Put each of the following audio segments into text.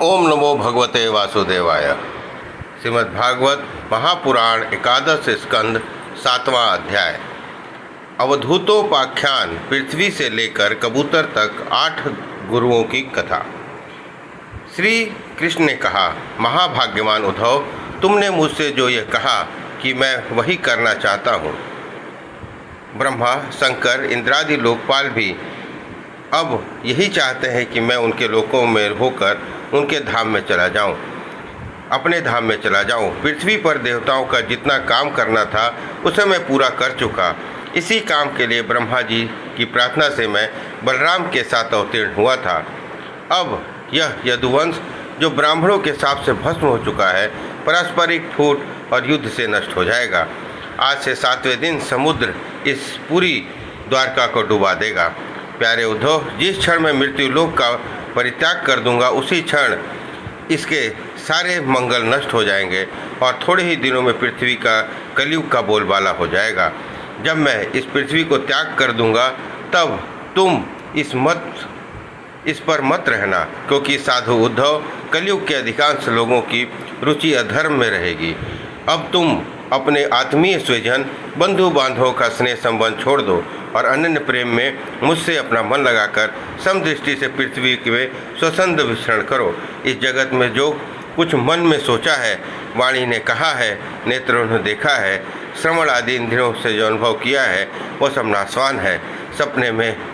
ओम नमो भगवते वासुदेवाय। श्रीमद्भागवत महापुराण एकादश स्कंद 7वां अध्याय। अवधूतोपाख्यान। पृथ्वी से लेकर कबूतर तक 8 गुरुओं की कथा। श्री कृष्ण ने कहा, महाभाग्यवान उद्धव, तुमने मुझसे जो यह कहा कि मैं वही करना चाहता हूँ। ब्रह्मा, शंकर, इंद्रादि लोकपाल भी अब यही चाहते हैं कि मैं उनके लोकों में होकर उनके धाम में चला जाऊं, अपने धाम में चला जाऊं। पृथ्वी पर देवताओं का जितना काम करना था उसे मैं पूरा कर चुका। इसी काम के लिए ब्रह्मा जी की प्रार्थना से मैं बलराम के साथ अवतीर्ण हुआ था। अब यह यदुवंश जो ब्राह्मणों के शाप से भस्म हो चुका है, पारस्परिक फूट और युद्ध से नष्ट हो जाएगा। आज से 7वें दिन समुद्र इस पूरी द्वारका को डुबा देगा। प्यारे उद्धव, जिस क्षण मैं मृत्यु लोक का परित्याग कर दूंगा, उसी क्षण इसके सारे मंगल नष्ट हो जाएंगे और थोड़े ही दिनों में पृथ्वी का कलयुग का बोलबाला हो जाएगा। जब मैं इस पृथ्वी को त्याग कर दूंगा, तब तुम इस पर मत रहना, क्योंकि साधु उद्धव, कलयुग के अधिकांश लोगों की रुचि अधर्म में रहेगी। अब तुम अपने आत्मीय स्वजन, बंधु बांधवों का स्नेह संबंध छोड़ दो और अनन्य प्रेम में मुझसे अपना मन लगाकर समदृष्टि से पृथ्वी में स्वच्छंद विचरण करो। इस जगत में जो कुछ मन में सोचा है, वाणी ने कहा है, नेत्रों ने देखा है, श्रवण आदि इंद्रियों से जो अनुभव किया है, वह सब नाशवान है।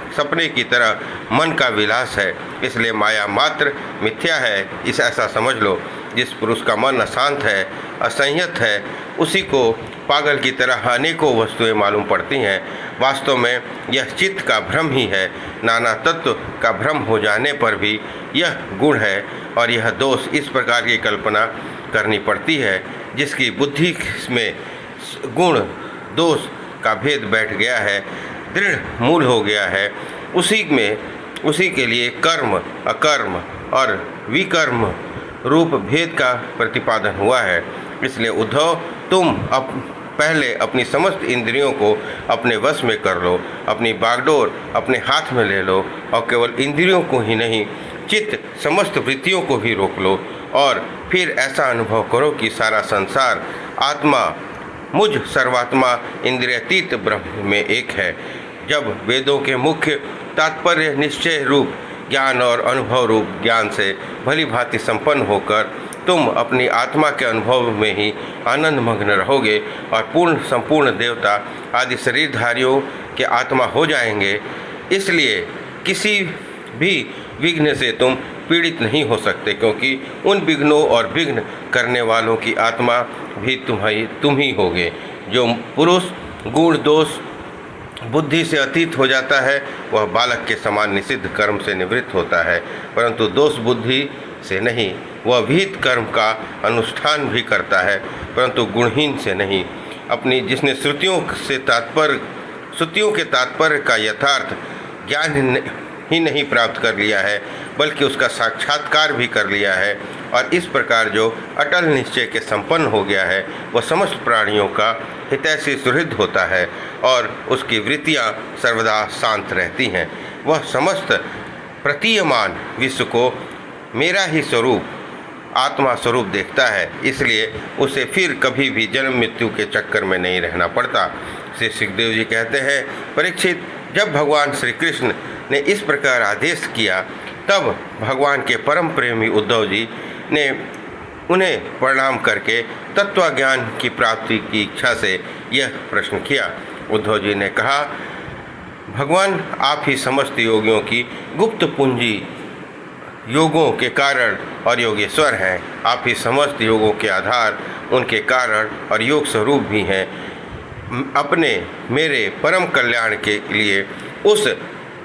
सपने की तरह मन का विलास है, इसलिए माया मात्र मिथ्या है, इस ऐसा समझ लो। जिस पुरुष का मन अशांत है, असंयत है, उसी को पागल की तरह अनेकों वस्तुएं मालूम पड़ती हैं। वास्तव में यह चित्त का भ्रम ही है। नाना तत्व का भ्रम हो जाने पर भी यह गुण है और यह दोष इस प्रकार की कल्पना करनी पड़ती है, जिसकी बुद्धि में गुण दोष का भेद बैठ गया है, दृढ़ मूल हो गया है। उसी के लिए कर्म, अकर्म और विकर्म रूप भेद का प्रतिपादन हुआ है। इसलिए उद्धव, तुम पहले अपनी समस्त इंद्रियों को अपने वश में कर लो, अपनी बागडोर अपने हाथ में ले लो और केवल इंद्रियों को ही नहीं, चित्त समस्त वृत्तियों को भी रोक लो और फिर ऐसा अनुभव करो कि सारा संसार आत्मा मुझ सर्वात्मा इंद्रियातीत ब्रह्म में एक है। जब वेदों के मुख्य तात्पर्य निश्चय रूप ज्ञान और अनुभव रूप ज्ञान से भली भांति संपन्न होकर तुम अपनी आत्मा के अनुभव में ही आनंद मग्न रहोगे और संपूर्ण देवता आदि शरीरधारियों के आत्मा हो जाएंगे। इसलिए किसी भी विघ्न से तुम पीड़ित नहीं हो सकते, क्योंकि उन विघ्नों और विघ्न करने वालों की आत्मा भी तुम ही होगे। जो पुरुष गुण दोष बुद्धि से अतीत हो जाता है, वह बालक के समान निषिद्ध कर्म से निवृत्त होता है, परंतु दोष बुद्धि से नहीं। वह विहित कर्म का अनुष्ठान भी करता है, परंतु गुणहीन से नहीं। अपनी जिसने श्रुतियों के तात्पर्य का यथार्थ ज्ञान ही नहीं प्राप्त कर लिया है, बल्कि उसका साक्षात्कार भी कर लिया है, और इस प्रकार जो अटल निश्चय के संपन्न हो गया है, वह समस्त प्राणियों का हितैषी सुहृद होता है और उसकी वृत्तियाँ सर्वदा शांत रहती हैं। वह समस्त प्रतीयमान विश्व को मेरा ही स्वरूप, आत्मा स्वरूप देखता है, इसलिए उसे फिर कभी भी जन्म मृत्यु के चक्कर में नहीं रहना पड़ता। श्री सुखदेव जी कहते हैं, परीक्षित, जब भगवान श्री कृष्ण ने इस प्रकार आदेश किया, तब भगवान के परम प्रेमी उद्धव जी ने उन्हें प्रणाम करके तत्वज्ञान की प्राप्ति की इच्छा से यह प्रश्न किया। उद्धव जी ने कहा, भगवान, आप ही समस्त योगियों की गुप्त पूंजी, योगों के कारण और योगेश्वर हैं। आप ही समस्त योगों के आधार, उनके कारण और योग स्वरूप भी हैं। अपने मेरे परम कल्याण के लिए उस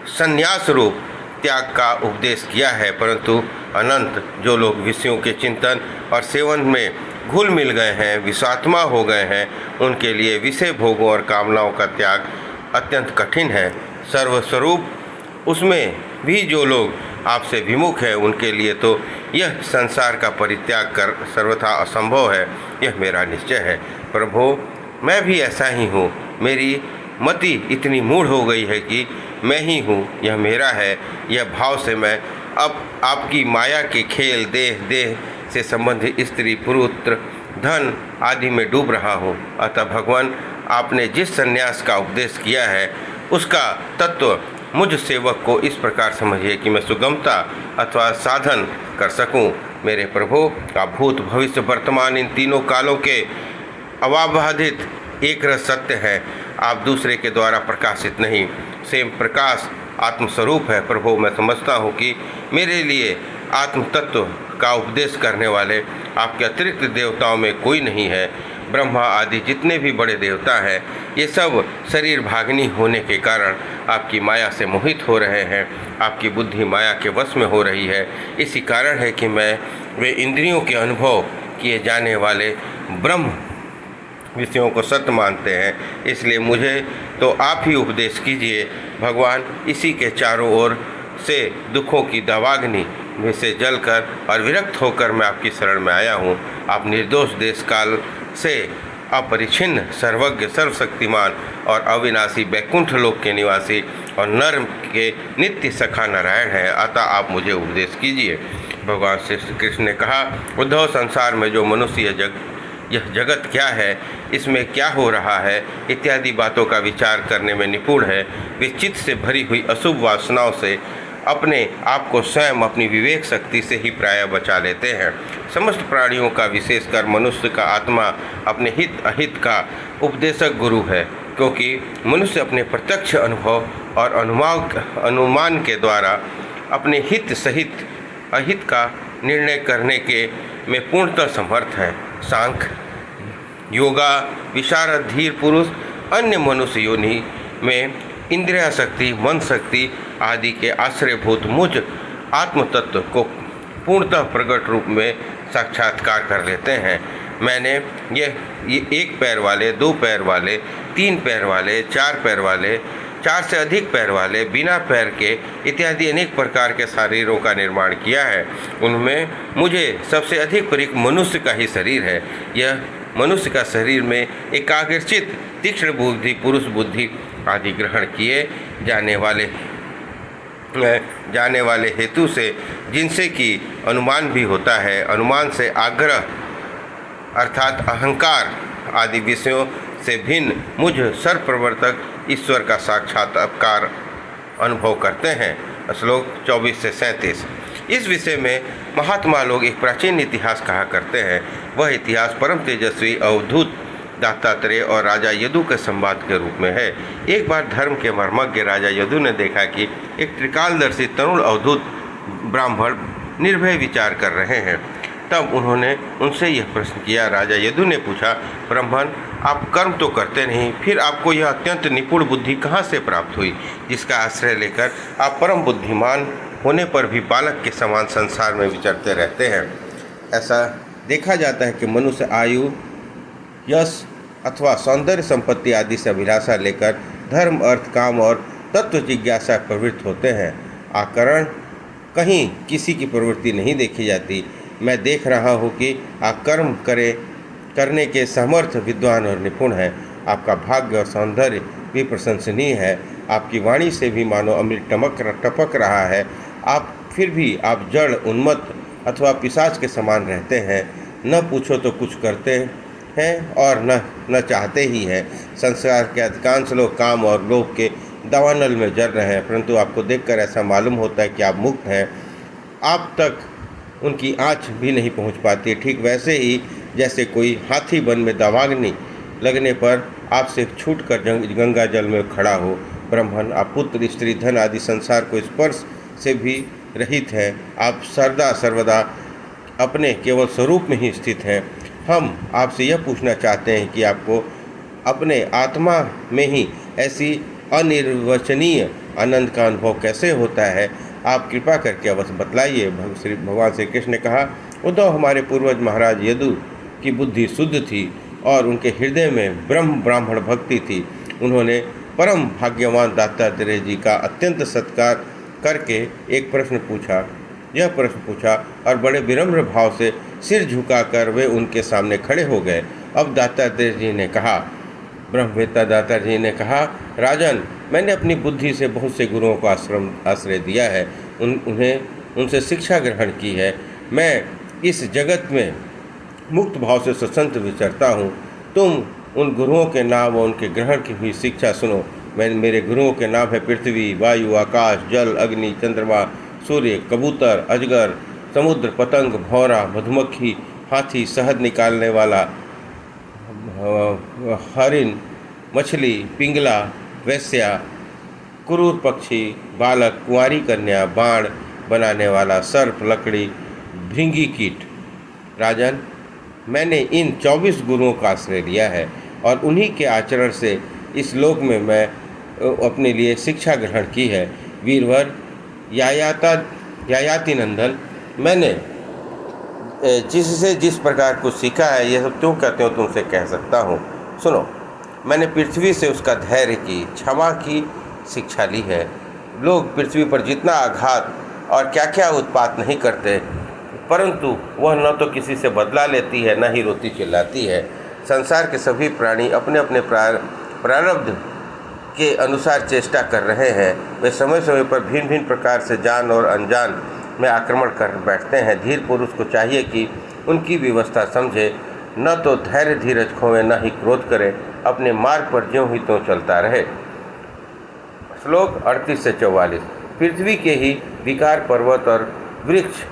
संन्यास रूप त्याग का उपदेश किया है, परंतु अनंत जो लोग विषयों के चिंतन और सेवन में घुल मिल गए हैं, विषात्मा हो गए हैं, उनके लिए विषय भोगों और कामनाओं का त्याग अत्यंत कठिन है। सर्वस्वरूप उसमें भी जो लोग आपसे विमुख है, उनके लिए तो यह संसार का परित्याग कर सर्वथा असंभव है। यह मेरा निश्चय है। प्रभु, मैं भी ऐसा ही हूँ। मेरी मति इतनी मूढ़ हो गई है कि मैं ही हूँ, यह मेरा है, यह भाव से मैं अब आपकी माया के खेल देह से संबंधित स्त्री पुत्र धन आदि में डूब रहा हूँ। अतः भगवान, आपने जिस संन्यास का उपदेश किया है उसका तत्व मुझ सेवक को इस प्रकार समझिए कि मैं सुगमता अथवा साधन कर सकूं। मेरे प्रभु, का भूत भविष्य वर्तमान इन तीनों कालों के अबाधित एक रस सत्य है। आप दूसरे के द्वारा प्रकाशित नहीं, स्वयं प्रकाश आत्मस्वरूप है। प्रभु, मैं समझता हूँ कि मेरे लिए आत्म तत्व का उपदेश करने वाले आपके अतिरिक्त देवताओं में कोई नहीं है। ब्रह्मा आदि जितने भी बड़े देवता हैं, ये सब शरीर भागनी होने के कारण आपकी माया से मोहित हो रहे हैं। आपकी बुद्धि माया के वश में हो रही है। इसी कारण है कि मैं वे इंद्रियों के अनुभव किए जाने वाले ब्रह्म विषयों को सत्य मानते हैं। इसलिए मुझे तो आप ही उपदेश कीजिए। भगवान, इसी के चारों ओर से दुखों की दावाग्नि में से जलकर और विरक्त होकर मैं आपकी शरण में आया हूँ। आप निर्दोष देश काल से अपरिछिन्न, सर्वज्ञ, सर्वशक्तिमान और अविनाशी बैकुंठ लोक के निवासी और नर के नित्य सखा नारायण है। अतः आप मुझे उपदेश कीजिए। भगवान श्री कृष्ण ने कहा, उद्धव, संसार में जो मनुष्य यह जगत क्या है, इसमें क्या हो रहा है इत्यादि बातों का विचार करने में निपुण है। वे चित्त से भरी हुई अशुभ वासनाओं से अपने आप को स्वयं अपनी विवेक शक्ति से ही प्रायः बचा लेते हैं। समस्त प्राणियों का, विशेषकर मनुष्य का आत्मा अपने हित अहित का उपदेशक गुरु है, क्योंकि मनुष्य अपने प्रत्यक्ष अनुभव और अनुमान के द्वारा अपने हित सहित अहित का निर्णय करने के में पूर्णतः समर्थ है। सांख्य, योगा, विशारद, धीर पुरुष अन्य मनुष्य योनि में इंद्रिया शक्ति, मन शक्ति आदि के आश्रयभूत मुझ आत्म तत्व को पूर्णतः प्रकट रूप में साक्षात्कार कर लेते हैं। मैंने ये एक पैर वाले, दो पैर वाले, तीन पैर वाले, चार पैर वाले, चार से अधिक पैर वाले, बिना पैर के इत्यादि अनेक प्रकार के शरीरों का निर्माण किया है। उनमें मुझे सबसे अधिक प्रिय मनुष्य का ही शरीर है। यह मनुष्य का शरीर में एकाग्रचित, तीक्ष्ण बुद्धि, पुरुष बुद्धि आदि ग्रहण किए जाने वाले हेतु से, जिनसे कि अनुमान भी होता है, अनुमान से आग्रह अर्थात अहंकार आदि विषयों से भिन्न मुझ सर्वप्रवर्तक ईश्वर का साक्षात्कार अनुभव करते हैं। श्लोक 24 से 37। इस विषय में महात्मा लोग एक प्राचीन इतिहास कहा करते हैं। वह इतिहास परम तेजस्वी अवधूत दत्तात्रेय और राजा यदु के संवाद के रूप में है। एक बार धर्म के मर्मज्ञ राजा यदु ने देखा कि एक त्रिकालदर्शी तरुण अवधूत ब्राह्मण निर्भय विचार कर रहे हैं। तब उन्होंने उनसे यह प्रश्न किया। राजा यदु ने पूछा, ब्राह्मण, आप कर्म तो करते नहीं, फिर आपको यह अत्यंत निपुण बुद्धि कहाँ से प्राप्त हुई, जिसका आश्रय लेकर आप परम बुद्धिमान होने पर भी बालक के समान संसार में विचरते रहते हैं। ऐसा देखा जाता है कि मनुष्य आयु, यश अथवा सौंदर्य संपत्ति आदि से अभिलाषा लेकर धर्म, अर्थ, काम और तत्व जिज्ञासा प्रवृत्त होते हैं। आकरण कहीं किसी की प्रवृत्ति नहीं देखी जाती। मैं देख रहा हूँ कि आप कर्म करने के समर्थ, विद्वान और निपुण हैं। आपका भाग्य और सौंदर्य भी प्रशंसनीय है। आपकी वाणी से भी मानो अमृत टपक रहा है। आप फिर भी आप जड़, उन्मत्त अथवा पिशाच के समान रहते हैं। न पूछो तो कुछ करते हैं और न चाहते ही हैं। संसार के अधिकांश लोग काम और लोभ के दावानल में जल रहे हैं, परंतु आपको देखकर ऐसा मालूम होता है कि आप मुक्त हैं। आप तक उनकी आँच भी नहीं पहुंच पाती। ठीक वैसे ही जैसे कोई हाथी वन में दावाग्नि लगने पर आपसे छूटकर गंगा जल में खड़ा हो। ब्राह्मण, आप पुत्र, स्त्री, धन आदि संसार को स्पर्श से भी रहित हैं। आप सर्वदा अपने केवल स्वरूप में ही स्थित हैं। हम आपसे यह पूछना चाहते हैं कि आपको अपने आत्मा में ही ऐसी अनिर्वचनीय आनंद का अनुभव कैसे होता है। आप कृपा करके अवश्य बतलाइए। भगवान श्री कृष्ण ने कहा, उद्धव, हमारे पूर्वज महाराज यदु की बुद्धि शुद्ध थी और उनके हृदय में ब्राह्मण भक्ति थी। उन्होंने परम भाग्यवान दत्तात्रेय जी का अत्यंत सत्कार करके एक प्रश्न पूछा और बड़े विनम्र भाव से सिर झुकाकर वे उनके सामने खड़े हो गए। अब दत्तात्रेय जी ने कहा, ब्रह्मवेत्ता दातार जी ने कहा, राजन, मैंने अपनी बुद्धि से बहुत से गुरुओं को आश्रय दिया है। उन्हें उनसे शिक्षा ग्रहण की है। मैं इस जगत में मुक्त भाव से स्वतंत्र विचरता हूँ। तुम उन गुरुओं के नाम और उनके ग्रहण की हुई शिक्षा सुनो। मेरे गुरुओं के नाम है पृथ्वी, वायु, आकाश, जल, अग्नि, चंद्रमा, सूर्य, कबूतर, अजगर, समुद्र, पतंग, भौरा, मधुमक्खी, हाथी, शहद निकालने वाला, हरिण, मछली, पिंगला, वैश्या, क्रूर पक्षी, बालक, कुंवारी कन्या, बाण बनाने वाला, सर्प, लकड़ी, भृंगी कीट। राजन, मैंने इन 24 गुरुओं का आश्रय लिया है और उन्हीं के आचरण से इस लोक में मैं अपने लिए शिक्षा ग्रहण की है। वीरवर, यायाति नंदन, मैंने जिससे जिस प्रकार कुछ सीखा है, यह सब क्यों कहते हो तुमसे कह सकता हूँ। सुनो, मैंने पृथ्वी से उसका धैर्य की, क्षमा की शिक्षा ली है। लोग पृथ्वी पर जितना आघात और क्या क्या उत्पात नहीं करते, परंतु वह न तो किसी से बदला लेती है, न ही रोती चिल्लाती है। संसार के सभी प्राणी अपने अपने प्रारब्ध के अनुसार चेष्टा कर रहे हैं। वे समय समय पर भिन्न भिन्न प्रकार से जान और अनजान में आक्रमण कर बैठते हैं। धीर पुरुष को चाहिए कि उनकी व्यवस्था समझे, न तो धैर्य धीरज खोए, न ही क्रोध करे, अपने मार्ग पर ज्यों ही त्यों चलता रहे। श्लोक 38 से 44। पृथ्वी के ही विकार पर्वत और वृक्ष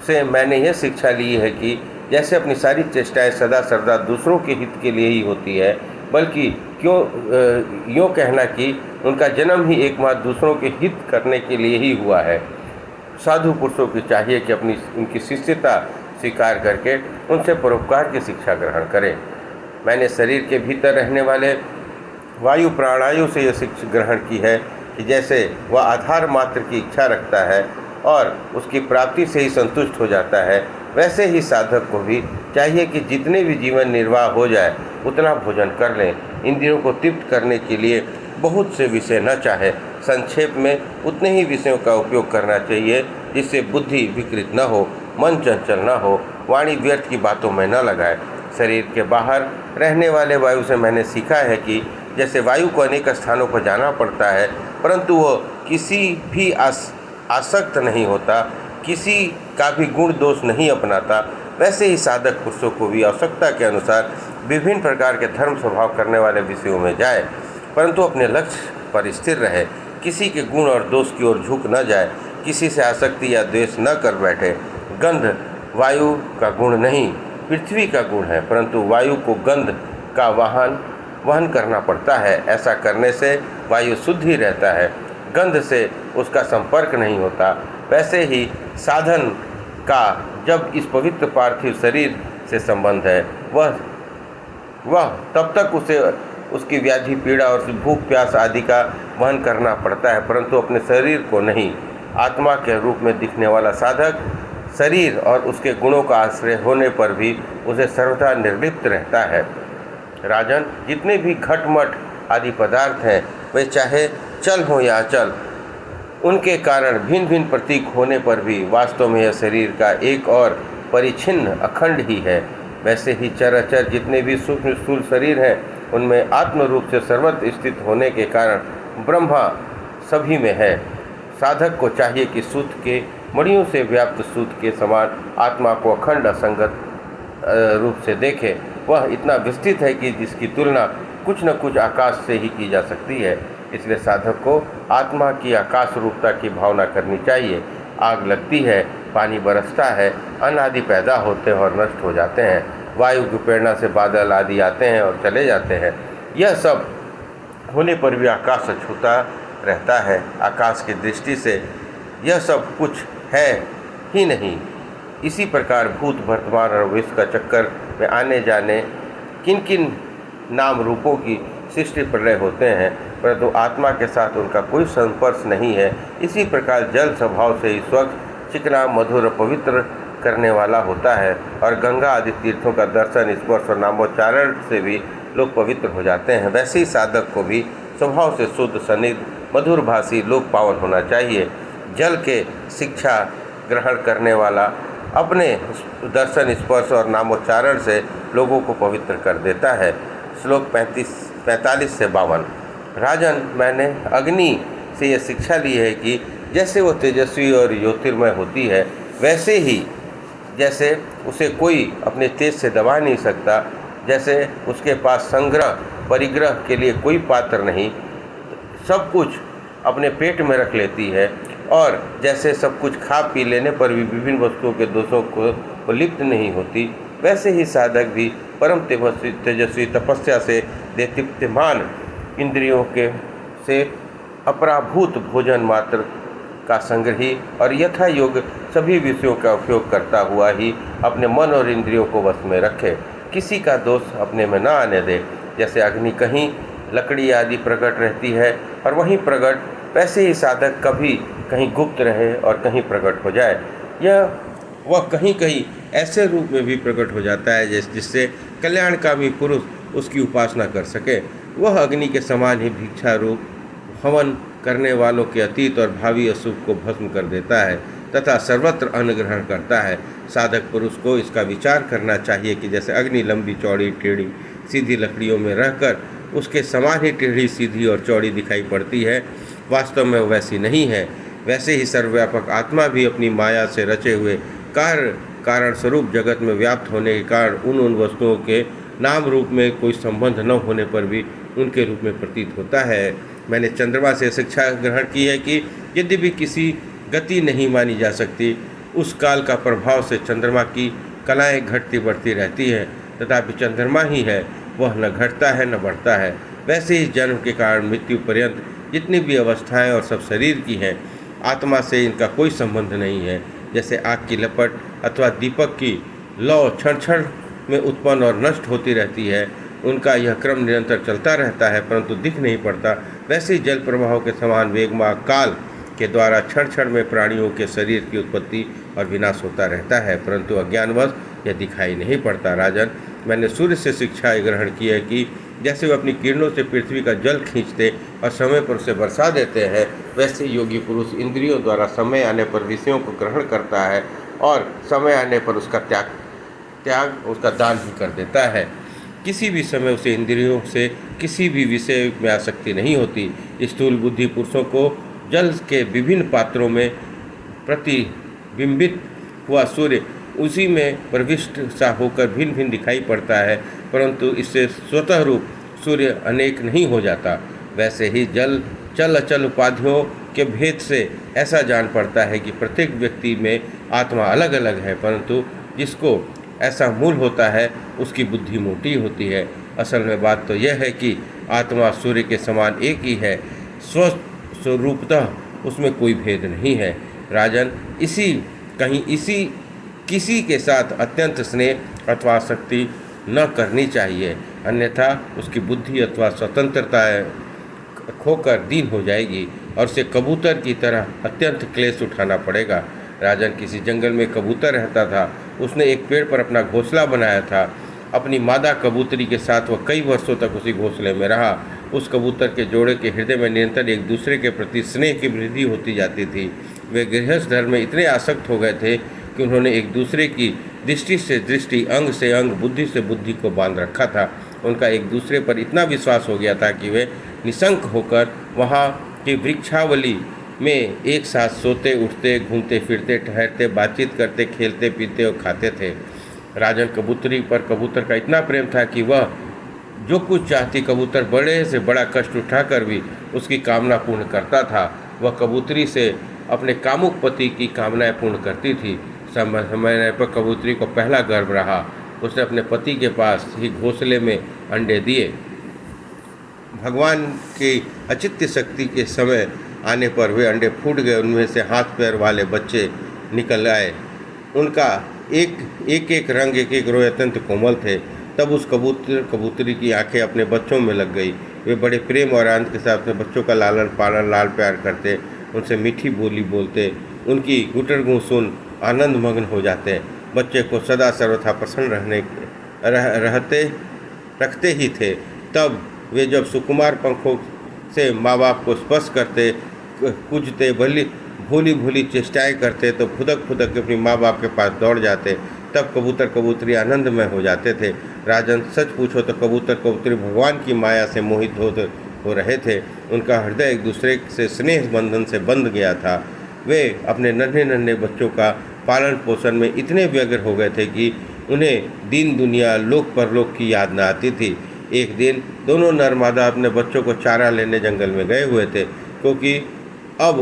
से मैंने यह शिक्षा ली है कि जैसे अपनी सारी चेष्टाएं सदा सर्वदा दूसरों के हित के लिए ही होती है, बल्कि यूँ कहना कि उनका जन्म ही एकमात्र दूसरों के हित करने के लिए ही हुआ है। साधु पुरुषों की चाहिए कि उनकी शिष्यता स्वीकार करके उनसे परोपकार की शिक्षा ग्रहण करें। मैंने शरीर के भीतर रहने वाले वायु प्राणायु से यह शिक्षा ग्रहण की है कि जैसे वह आधार मात्र की इच्छा रखता है और उसकी प्राप्ति से ही संतुष्ट हो जाता है, वैसे ही साधक को भी चाहिए कि जितने भी जीवन निर्वाह हो जाए उतना भोजन कर लें। इंद्रियों को तृप्त करने के लिए बहुत से विषय न चाहे, संक्षेप में उतने ही विषयों का उपयोग करना चाहिए जिससे बुद्धि विकृत न हो, मन चंचल न हो, वाणी व्यर्थ की बातों में न लगाए। शरीर के बाहर रहने वाले वायु से मैंने सीखा है कि जैसे वायु को अनेक स्थानों पर जाना पड़ता है, परंतु वह किसी भी आसक्त नहीं होता, किसी का भी गुण दोष नहीं अपनाता, वैसे ही साधक पुरुषों को भी आवश्यकता के अनुसार विभिन्न प्रकार के धर्म स्वभाव करने वाले विषयों में जाए, परंतु अपने लक्ष्य पर स्थिर रहे, किसी के गुण और दोष की ओर झुक न जाए, किसी से आसक्ति या द्वेष न कर बैठे। गंध वायु का गुण नहीं, पृथ्वी का गुण है, परंतु वायु को गंध का वहन करना पड़ता है। ऐसा करने से वायु शुद्ध ही रहता है, गंध से उसका संपर्क नहीं होता। वैसे ही साधन का जब इस पवित्र पार्थिव शरीर से संबंध है, वह तब तक उसे उसकी व्याधि पीड़ा और भूख प्यास आदि का वहन करना पड़ता है, परंतु अपने शरीर को नहीं। आत्मा के रूप में दिखने वाला साधक शरीर और उसके गुणों का आश्रय होने पर भी उसे सर्वथा निर्लिप्त रहता है। राजन, जितने भी घटमट आदि पदार्थ हैं, वे चाहे चल हो या अचल, उनके कारण भिन्न भिन्न प्रतीक होने पर भी वास्तव में यह शरीर का एक और परिच्छिन्न अखंड ही है। वैसे ही चराचर जितने भी सूक्ष्म स्थूल शरीर हैं, उनमें आत्म रूप से सर्वत्र स्थित होने के कारण ब्रह्मा सभी में है। साधक को चाहिए कि सूत के मणियों से व्याप्त सूत के समान आत्मा को अखंड असंगत रूप से देखे। वह इतना विस्तृत है कि जिसकी तुलना कुछ न कुछ आकाश से ही की जा सकती है। इसलिए साधक को आत्मा की आकाश रूपता की भावना करनी चाहिए। आग लगती है, पानी बरसता है, अन्न आदि पैदा होते हैं और नष्ट हो जाते हैं, वायु की प्रेरणा से बादल आदि आते हैं और चले जाते हैं। यह सब होने पर भी आकाश अछूता रहता है। आकाश की दृष्टि से यह सब कुछ है ही नहीं। इसी प्रकार भूत वर्तमान और भविष्य का चक्कर में आने जाने किन किन नाम रूपों की सृष्टि प्रलय होते हैं, परंतु आत्मा के साथ उनका कोई संपर्क नहीं है। इसी प्रकार जल स्वभाव से ही स्वच्छ, चिकना, मधुर और पवित्र करने वाला होता है और गंगा आदि तीर्थों का दर्शन, स्पर्श और नामोच्चारण से भी लोग पवित्र हो जाते हैं। वैसे ही साधक को भी स्वभाव से शुद्ध, सनिग्ध, मधुर भाषी, लोक पावन होना चाहिए। जल के शिक्षा ग्रहण करने वाला अपने दर्शन, स्पर्श और नामोच्चारण से लोगों को पवित्र कर देता है। श्लोक 45 से 52। राजन, मैंने अग्नि से यह शिक्षा ली है कि जैसे वो तेजस्वी और ज्योतिर्मय होती है, वैसे ही जैसे उसे कोई अपने तेज से दबा नहीं सकता, जैसे उसके पास संग्रह परिग्रह के लिए कोई पात्र नहीं, सब कुछ अपने पेट में रख लेती है, और जैसे सब कुछ खा पी लेने पर भी विभिन्न वस्तुओं के दोषों को लिप्त नहीं होती, वैसे ही साधक भी परम तेजस्वी तपस्या से देदीप्यमान इंद्रियों के से अपराभूत भोजन मात्र का संग्रही और यथा योग सभी विषयों का उपयोग करता हुआ ही अपने मन और इंद्रियों को वश में रखे, किसी का दोष अपने में न आने दे। जैसे अग्नि कहीं लकड़ी आदि प्रकट रहती है और वहीं प्रकट, वैसे ही साधक कभी कहीं गुप्त रहे और कहीं प्रकट हो जाए। वह कहीं कहीं ऐसे रूप में भी प्रकट हो जाता है जिससे कल्याणकामी पुरुष उसकी उपासना कर सके। वह अग्नि के समान ही भिक्षा रूप हवन करने वालों के अतीत और भावी अशुभ को भस्म कर देता है तथा सर्वत्र अन्न ग्रहण करता है। साधक पुरुष को इसका विचार करना चाहिए कि जैसे अग्नि लंबी चौड़ी टेढ़ी सीधी लकड़ियों में रहकर उसके समान ही टेढ़ी सीधी और चौड़ी दिखाई पड़ती है, वास्तव में वैसी नहीं है। वैसे ही सर्वव्यापक आत्मा भी अपनी माया से रचे हुए कारण स्वरूप जगत में व्याप्त होने के कारण उन वस्तुओं के नाम रूप में कोई संबंध न होने पर भी उनके रूप में प्रतीत होता है। मैंने चंद्रमा से शिक्षा ग्रहण की है कि यद्यपि किसी गति नहीं मानी जा सकती, उस काल का प्रभाव से चंद्रमा की कलाएँ घटती बढ़ती रहती हैं, तथापि चंद्रमा ही है, वह न घटता है न बढ़ता है। वैसे ही जन्म के कारण मृत्यु पर्यंत जितनी भी अवस्थाएं और सब शरीर की हैं, आत्मा से इनका कोई संबंध नहीं है। जैसे आग की लपट अथवा दीपक की लौ क्षण क्षण में उत्पन्न और नष्ट होती रहती है, उनका यह क्रम निरंतर चलता रहता है परंतु दिख नहीं पड़ता, वैसे ही जल प्रवाहों के समान वेगमा काल के द्वारा क्षण क्षण में प्राणियों के शरीर की उत्पत्ति और विनाश होता रहता है, परंतु अज्ञानवश यह दिखाई नहीं पड़ता। राजन, मैंने सूर्य से शिक्षा ग्रहण की है कि जैसे वे अपनी किरणों से पृथ्वी का जल खींचते और समय पर उसे बरसा देते हैं, वैसे योगी पुरुष इंद्रियों द्वारा समय आने पर विषयों को ग्रहण करता है और समय आने पर उसका उसका दान भी कर देता है। किसी भी समय उसे इंद्रियों से किसी भी विषय में आसक्ति नहीं होती। स्थूल बुद्धि पुरुषों को जल के विभिन्न पात्रों में प्रतिबिंबित हुआ सूर्य उसी में प्रविष्ट सा होकर भिन्न भिन्न दिखाई पड़ता है, परंतु इससे स्वतः रूप सूर्य अनेक नहीं हो जाता। वैसे ही जल चल अचल उपाधियों के भेद से ऐसा जान पड़ता है कि प्रत्येक व्यक्ति में आत्मा अलग अलग है, परंतु जिसको ऐसा मूल होता है उसकी बुद्धि मोटी होती है। असल में बात तो यह है कि आत्मा सूर्य के समान एक ही है, स्वरूपतः उसमें कोई भेद नहीं है। राजन, किसी के साथ अत्यंत स्नेह अथवा आसक्ति न करनी चाहिए, अन्यथा उसकी बुद्धि अथवा स्वतंत्रता खोकर दीन हो जाएगी और उसे कबूतर की तरह अत्यंत क्लेश उठाना पड़ेगा। राजन, किसी जंगल में कबूतर रहता था। उसने एक पेड़ पर अपना घोंसला बनाया था। अपनी मादा कबूतरी के साथ वह कई वर्षों तक उसी घोंसले में रहा। उस कबूतर के जोड़े के हृदय में निरंतर एक दूसरे के प्रति स्नेह की वृद्धि होती जाती थी। वे गृहस्थ धर्म में इतने आसक्त हो गए थे कि उन्होंने एक दूसरे की दृष्टि से दृष्टि, अंग से अंग, बुद्धि से बुद्धि को बांध रखा था। उनका एक दूसरे पर इतना विश्वास हो गया था कि वे निशंक होकर वहाँ की वृक्षावली में एक साथ सोते, उठते, घूमते फिरते, ठहरते, बातचीत करते, खेलते, पीते और खाते थे। राजन, कबूतरी पर कबूतर का इतना प्रेम था कि वह जो कुछ चाहती कबूतर बड़े से बड़ा कष्ट उठाकर भी उसकी कामना पूर्ण करता था। वह कबूतरी से अपने कामुक पति की कामनाएं पूर्ण करती थी। समय पर कबूतरी को पहला गर्भ रहा। उसने अपने पति के पास ही घोंसले में अंडे दिए। भगवान की अचित्य शक्ति के समय आने पर वे अंडे फूट गए। उनमें से हाथ पैर वाले बच्चे निकल आए। उनका एक रंग, एक रोए अत्यंत कोमल थे। तब उस कबूतरी की आंखें अपने बच्चों में लग गई। वे बड़े प्रेम और आनंद के साथ अपने बच्चों का लालन पालन, लाल प्यार करते, उनसे मीठी बोली बोलते, उनकी गुटर गूं सुन आनंद मग्न हो जाते। बच्चे को सदा सर्वथा प्रसन्न रखते ही थे। तब वे जब सुकुमार पंखों से माँ बाप को स्पर्श करते, कूजते, भूली भूली चेष्टाएं करते तो फुदक फुदक अपनी माँ बाप के पास दौड़ जाते। तब कबूतर कबूतरी आनंदमय हो जाते थे। राजन, सच पूछो तो कबूतर कबूतरी भगवान की माया से मोहित हो रहे थे। उनका हृदय एक दूसरे से स्नेह बंधन से बंध गया था। वे अपने नन्हे नन्हे बच्चों का पालन पोषण में इतने व्यग्र हो गए थे कि उन्हें दीन दुनिया लोक परलोक की याद न आती थी। एक दिन दोनों नर मादा अपने बच्चों को चारा लेने जंगल में गए हुए थे, क्योंकि अब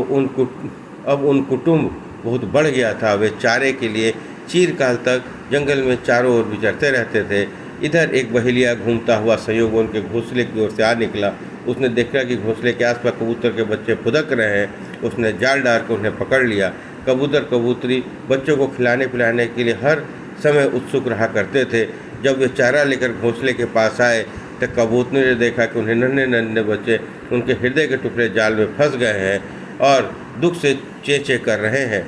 उन कुटुंब बहुत बढ़ गया था। वे चारे के लिए चीरकाल तक जंगल में चारों ओर विचरते रहते थे। इधर एक बहेलिया घूमता हुआ संयोग उनके घोंसले की ओर से आ निकला। उसने देखा कि घोंसले के आसपास कबूतर के बच्चे फुदक रहे हैं। उसने जाल डालकर उन्हें पकड़ लिया। कबूतर कबूतरी बच्चों को खिलाने पिलाने के लिए हर समय उत्सुक रहा करते थे। जब वे चारा लेकर घोंसले के पास आए तो कबूतरी ने देखा कि उन्हें नन्हे नन्हे बच्चे उनके हृदय के टुकड़े जाल में फंस गए हैं और दुख से चें कर रहे हैं।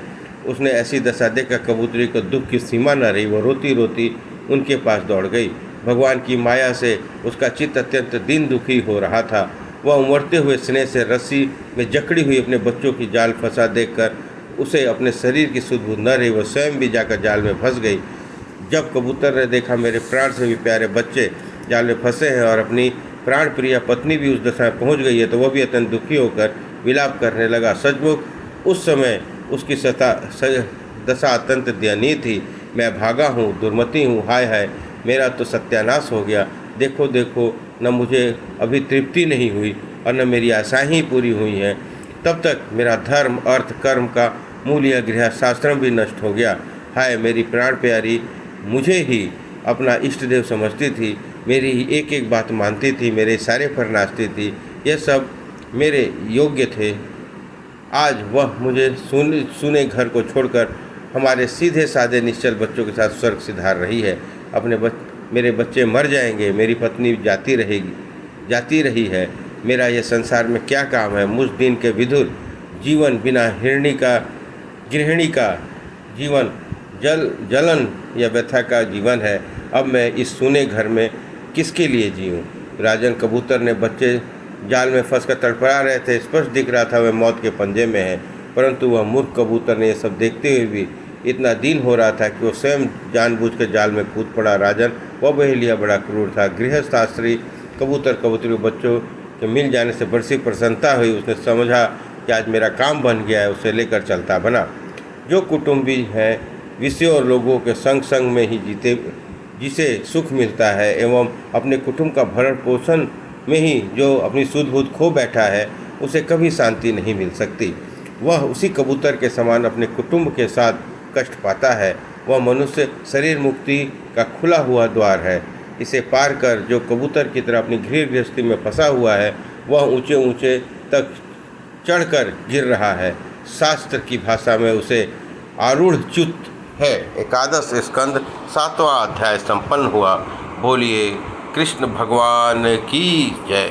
उसने ऐसी दशा देखकर कबूतरी को दुख की सीमा न रही। वो रोती रोती उनके पास दौड़ गई। भगवान की माया से उसका चित्त अत्यंत दीन दुखी हो रहा था। वह उमड़ते हुए स्नेह से रस्सी में जकड़ी हुई अपने बच्चों की जाल फंसा देखकर उसे अपने शरीर की सुध बुध न रही। वह स्वयं भी जाकर जाल में फंस गई। जब कबूतर ने देखा मेरे प्राण से भी प्यारे बच्चे जाल में फंसे हैं और अपनी प्राण प्रिय पत्नी भी उस दशा में पहुँच गई है, तो वह भी अत्यंत दुखी होकर विलाप करने लगा। सचमुच उस समय उसकी दशा अत्यंत दयनीय थी। मैं भागा हूँ, दुर्मति हूँ, हाय हाय, मेरा तो सत्यानाश हो गया। देखो देखो, न मुझे अभी तृप्ति नहीं हुई और न मेरी आशाएं ही पूरी हुई हैं। तब तक मेरा धर्म अर्थ कर्म का मूल्य गृह शास्त्रम भी नष्ट हो गया। हाय, मेरी प्राण प्यारी मुझे ही अपना इष्ट देव समझती थी, मेरी ही एक एक बात मानती थी, मेरे इशारे पर नाचती थी। यह सब मेरे योग्य थे। आज वह मुझे सुने घर को छोड़कर हमारे सीधे साधे निश्चल बच्चों के साथ स्वर्ग सिधार रही है। मेरे बच्चे मर जाएंगे, मेरी पत्नी जाती रही है। मेरा यह संसार में क्या काम है। मुझ दिन के विधुर जीवन बिना गृहिणी का जीवन जलन या व्यथा का जीवन है। अब मैं इस सूने घर में किसके लिए जीऊँ। राजन, कबूतर ने बच्चे जाल में फंसकर तड़पड़ा रहे थे। स्पष्ट दिख रहा था वे मौत के पंजे में है, परंतु वह मूर्ख कबूतर ने यह सब देखते हुए भी इतना दीन हो रहा था कि वो स्वयं जानबूझकर जाल में कूद पड़ा। राजन, वह बहेलिया बड़ा क्रूर था। गृहस्थाश्री कबूतर कबूतरी बच्चों के मिल जाने से बड़ी प्रसन्नता हुई। उसने समझा कि आज मेरा काम बन गया है। उसे लेकर चलता बना। जो कुटुंबी हैं विषयों और लोगों के संग में ही जिसे सुख मिलता है एवं अपने कुटुंब का भरण पोषण में ही जो अपनी सुध बुध खो बैठा है, उसे कभी शांति नहीं मिल सकती। वह उसी कबूतर के समान अपने कुटुंब के साथ कष्ट पाता है। वह मनुष्य शरीर मुक्ति का खुला हुआ द्वार है। इसे पार कर जो कबूतर की तरह अपनी गृहस्थी में फंसा हुआ है, वह ऊंचे ऊंचे तक चढ़कर गिर रहा है। शास्त्र की भाषा में उसे आरूढ़च्युत है। एकादश स्कंद 7वां अध्याय संपन्न हुआ। बोलिए कृष्ण भगवान की जय।